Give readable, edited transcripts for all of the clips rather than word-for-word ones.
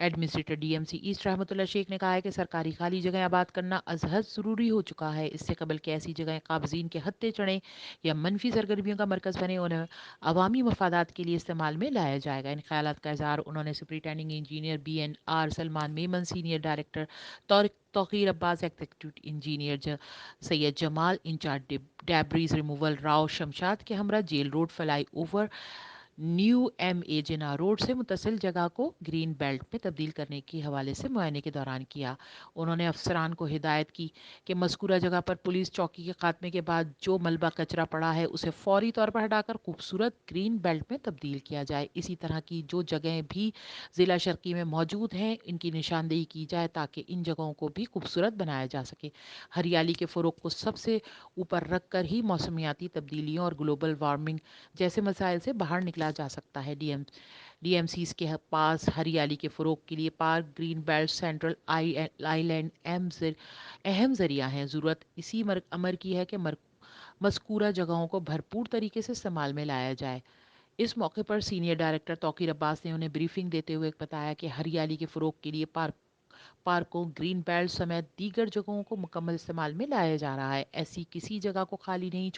Administrator DMC east रहमतुल्लाह शेख ने कहा है कि सरकारी खाली जगह आबाद करना अजहद ज़रूरी हो चुका है। इससे कबल कि ऐसी जगह काबजीन के हत्थे चढ़ें या मनफी सरगर्मियों का मरकज़ बने, उन्हें अवामी मफादात के लिए इस्तेमाल में लाया जाएगा। इन ख्यालात का इजहार उन्होंने superintending engineer BNR Salman Memon, senior director Tauqeer Abbas, executive engineer Syed Jamal, in charge debris removal Rao Shamshad के हमरा jail road flyover new MA Jinnah road से मुतसिल जगह को ग्रीन बेल्ट में तब्दील करने के हवाले से मुआयने के दौरान किया। उन्होंने अफसरान को हिदायत की कि मज़कूरा जगह पर पुलिस चौकी के खात्मे के बाद जो मलबा कचरा पड़ा है उसे फौरी तौर पर हटाकर खूबसूरत ग्रीन बेल्ट में तब्दील किया जाए। इसी तरह की जो जगहें भी ज़िला शर्की में मौजूद हैं, इनकी निशानदेही की जाए ताकि इन जगहों को भी खूबसूरत बनाया जा सके। हरियाली के फ़रोग को सबसे ऊपर रख कर ही मौसमियाती तब्दीलियों और ग्लोबल वार्मिंग जैसे मसाइल से बाहर निकला जा सकता है। डीएमसीज के पास हरियाली के फ़रोग के लिए park, green belt, central island अहम ज़रिया हैं। ज़रूरत इसी अमर की है कि मज़कूरा जगहों को भरपूर तरीके से इस्तेमाल में लाया जाए। इस मौके पर सीनियर डायरेक्टर तौकीर अब्बास ने उन्हें ब्रीफिंग देते हुए बताया कि हरियाली के फ़रोग के लिए पार्कों, ग्रीन बेल्ट समेत दीगर जगहों को मुकम्मल इस्तेमाल में लाया जा रहा है। ऐसी किसी जगह को खाली नहीं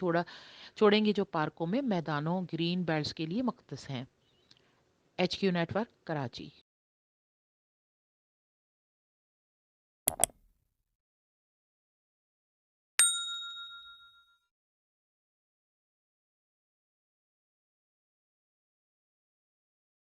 छोड़ेंगे जो पार्कों में मैदानों ग्रीन बेल्ट्स के लिए मख्तस हैं। HQ network, Karachi.